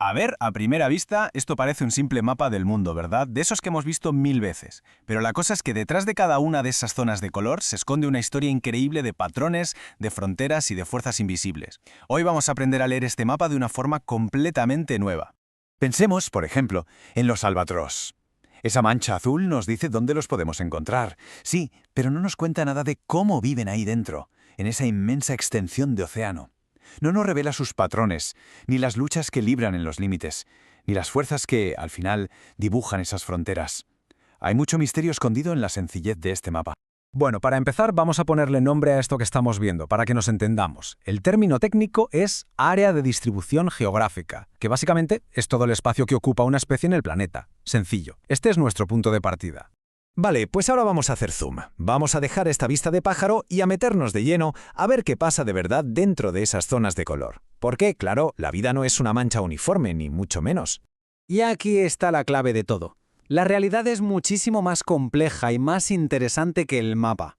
A ver, a primera vista, esto parece un simple mapa del mundo, ¿verdad? De esos que hemos visto 1000 veces. Pero la cosa es que detrás de cada una de esas zonas de color se esconde una historia increíble de patrones, de fronteras y de fuerzas invisibles. Hoy vamos a aprender a leer este mapa de una forma completamente nueva. Pensemos, por ejemplo, en los albatros. Esa mancha azul nos dice dónde los podemos encontrar. Sí, pero no nos cuenta nada de cómo viven ahí dentro, en esa inmensa extensión de océano. No nos revela sus patrones, ni las luchas que libran en los límites, ni las fuerzas que, al final, dibujan esas fronteras. Hay mucho misterio escondido en la sencillez de este mapa. Bueno, para empezar vamos a ponerle nombre a esto que estamos viendo, para que nos entendamos. El término técnico es área de distribución geográfica, que básicamente es todo el espacio que ocupa una especie en el planeta. Sencillo. Este es nuestro punto de partida. Vale, pues ahora vamos a hacer zoom. Vamos a dejar esta vista de pájaro y a meternos de lleno a ver qué pasa de verdad dentro de esas zonas de color. Porque, claro, la vida no es una mancha uniforme, ni mucho menos. Y aquí está la clave de todo. La realidad es muchísimo más compleja y más interesante que el mapa.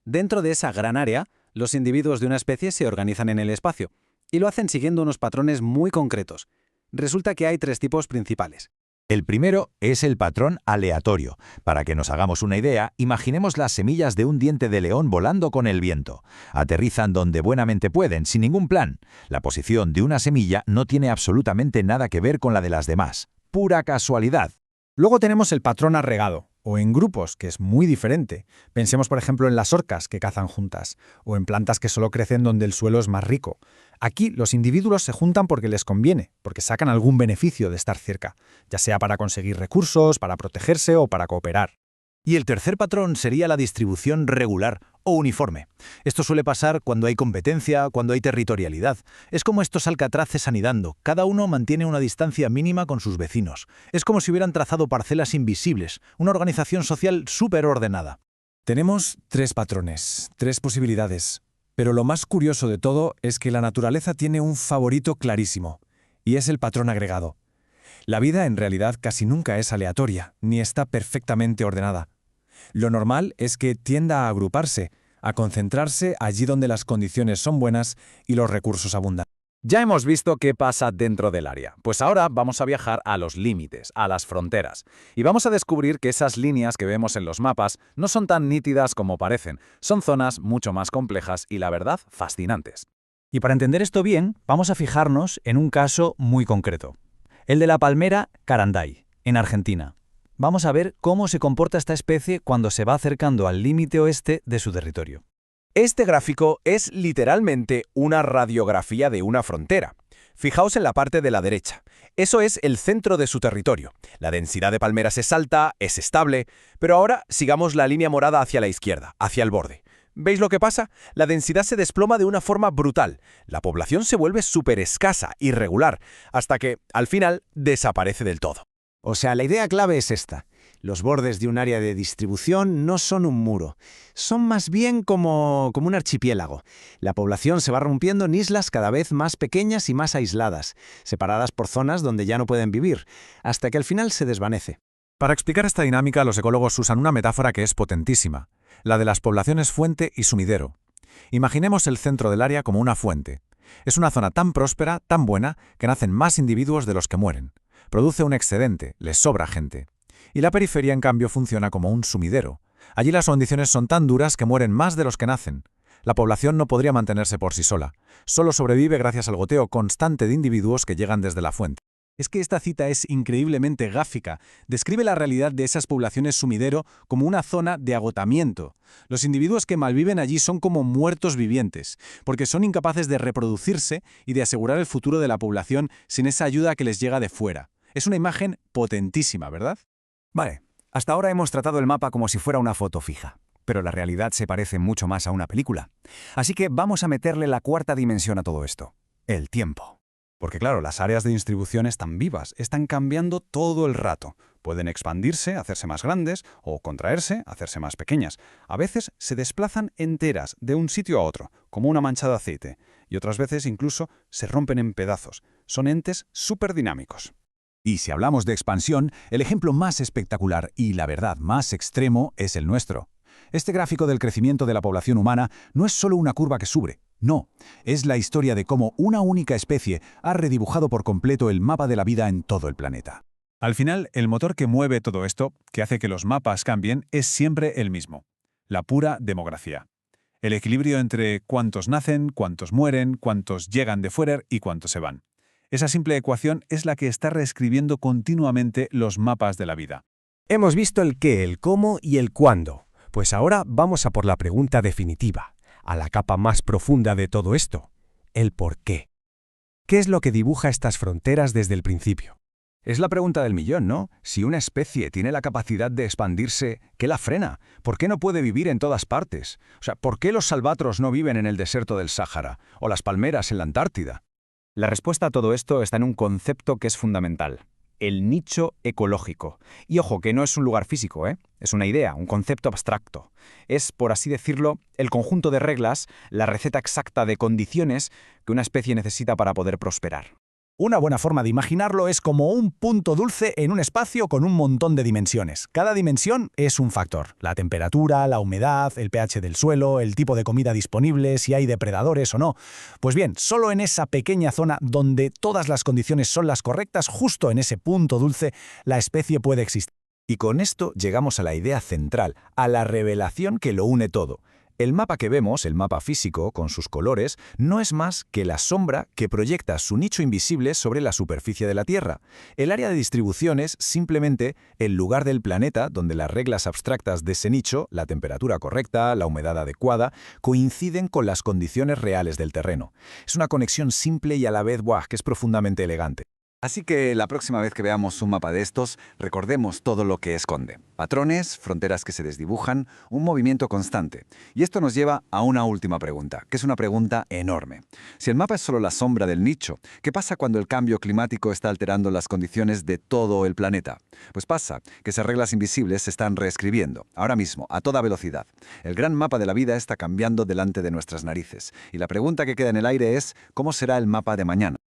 Dentro de esa gran área, los individuos de una especie se organizan en el espacio, y lo hacen siguiendo unos patrones muy concretos. Resulta que hay 3 tipos principales. El primero es el patrón aleatorio. Para que nos hagamos una idea, imaginemos las semillas de un diente de león volando con el viento. Aterrizan donde buenamente pueden, sin ningún plan. La posición de una semilla no tiene absolutamente nada que ver con la de las demás. Pura casualidad. Luego tenemos el patrón arregado, o en grupos, que es muy diferente. Pensemos, por ejemplo, en las orcas que cazan juntas, o en plantas que solo crecen donde el suelo es más rico. Aquí los individuos se juntan porque les conviene, porque sacan algún beneficio de estar cerca, ya sea para conseguir recursos, para protegerse o para cooperar. Y el tercer patrón sería la distribución regular o uniforme. Esto suele pasar cuando hay competencia, cuando hay territorialidad. Es como estos alcatraces anidando. Cada uno mantiene una distancia mínima con sus vecinos. Es como si hubieran trazado parcelas invisibles, una organización social súper ordenada. Tenemos 3 patrones, 3 posibilidades. Pero lo más curioso de todo es que la naturaleza tiene un favorito clarísimo, y es el patrón agregado. La vida en realidad casi nunca es aleatoria, ni está perfectamente ordenada. Lo normal es que tienda a agruparse, a concentrarse allí donde las condiciones son buenas y los recursos abundan. Ya hemos visto qué pasa dentro del área, pues ahora vamos a viajar a los límites, a las fronteras, y vamos a descubrir que esas líneas que vemos en los mapas no son tan nítidas como parecen, son zonas mucho más complejas y, la verdad, fascinantes. Y para entender esto bien, vamos a fijarnos en un caso muy concreto. El de la palmera Caranday, en Argentina. Vamos a ver cómo se comporta esta especie cuando se va acercando al límite oeste de su territorio. Este gráfico es literalmente una radiografía de una frontera. Fijaos en la parte de la derecha. Eso es el centro de su territorio. La densidad de palmeras es alta, es estable, pero ahora sigamos la línea morada hacia la izquierda, hacia el borde. ¿Veis lo que pasa? La densidad se desploma de una forma brutal. La población se vuelve súper escasa, irregular, hasta que, al final, desaparece del todo. O sea, la idea clave es esta. Los bordes de un área de distribución no son un muro. Son más bien como un archipiélago. La población se va rompiendo en islas cada vez más pequeñas y más aisladas, separadas por zonas donde ya no pueden vivir, hasta que al final se desvanece. Para explicar esta dinámica, los ecólogos usan una metáfora que es potentísima, la de las poblaciones fuente y sumidero. Imaginemos el centro del área como una fuente. Es una zona tan próspera, tan buena, que nacen más individuos de los que mueren. Produce un excedente, les sobra gente. Y la periferia, en cambio, funciona como un sumidero. Allí las condiciones son tan duras que mueren más de los que nacen. La población no podría mantenerse por sí sola. Solo sobrevive gracias al goteo constante de individuos que llegan desde la fuente. Es que esta cita es increíblemente gráfica. Describe la realidad de esas poblaciones sumidero como una zona de agotamiento. Los individuos que malviven allí son como muertos vivientes, porque son incapaces de reproducirse y de asegurar el futuro de la población sin esa ayuda que les llega de fuera. Es una imagen potentísima, ¿verdad? Vale, hasta ahora hemos tratado el mapa como si fuera una foto fija, pero la realidad se parece mucho más a una película. Así que vamos a meterle la 4ª dimensión a todo esto, el tiempo. Porque claro, las áreas de distribución están vivas, están cambiando todo el rato. Pueden expandirse, hacerse más grandes, o contraerse, hacerse más pequeñas. A veces se desplazan enteras de un sitio a otro, como una mancha de aceite, y otras veces incluso se rompen en pedazos. Son entes súper dinámicos. Y si hablamos de expansión, el ejemplo más espectacular y, la verdad, más extremo es el nuestro. Este gráfico del crecimiento de la población humana no es solo una curva que sube, no, es la historia de cómo una única especie ha redibujado por completo el mapa de la vida en todo el planeta. Al final, el motor que mueve todo esto, que hace que los mapas cambien, es siempre el mismo: la pura demografía. El equilibrio entre cuántos nacen, cuántos mueren, cuántos llegan de fuera y cuántos se van. Esa simple ecuación es la que está reescribiendo continuamente los mapas de la vida. Hemos visto el qué, el cómo y el cuándo. Pues ahora vamos a por la pregunta definitiva, a la capa más profunda de todo esto: el por qué. ¿Qué es lo que dibuja estas fronteras desde el principio? Es la pregunta del millón, ¿no? Si una especie tiene la capacidad de expandirse, ¿qué la frena? ¿Por qué no puede vivir en todas partes? O sea, ¿por qué los albatros no viven en el desierto del Sáhara o las palmeras en la Antártida? La respuesta a todo esto está en un concepto que es fundamental: el nicho ecológico. Y ojo, que no es un lugar físico, ¿eh? Es una idea, un concepto abstracto. Es, por así decirlo, el conjunto de reglas, la receta exacta de condiciones que una especie necesita para poder prosperar. Una buena forma de imaginarlo es como un punto dulce en un espacio con un montón de dimensiones. Cada dimensión es un factor: la temperatura, la humedad, el pH del suelo, el tipo de comida disponible, si hay depredadores o no. Pues bien, solo en esa pequeña zona donde todas las condiciones son las correctas, justo en ese punto dulce, la especie puede existir. Y con esto llegamos a la idea central, a la revelación que lo une todo. El mapa que vemos, el mapa físico, con sus colores, no es más que la sombra que proyecta su nicho invisible sobre la superficie de la Tierra. El área de distribución es simplemente el lugar del planeta donde las reglas abstractas de ese nicho, la temperatura correcta, la humedad adecuada, coinciden con las condiciones reales del terreno. Es una conexión simple y a la vez, ¡buah!, que es profundamente elegante. Así que la próxima vez que veamos un mapa de estos, recordemos todo lo que esconde: patrones, fronteras que se desdibujan, un movimiento constante. Y esto nos lleva a una última pregunta, que es una pregunta enorme. Si el mapa es solo la sombra del nicho, ¿qué pasa cuando el cambio climático está alterando las condiciones de todo el planeta? Pues pasa que esas reglas invisibles se están reescribiendo, ahora mismo, a toda velocidad. El gran mapa de la vida está cambiando delante de nuestras narices. Y la pregunta que queda en el aire es: ¿cómo será el mapa de mañana?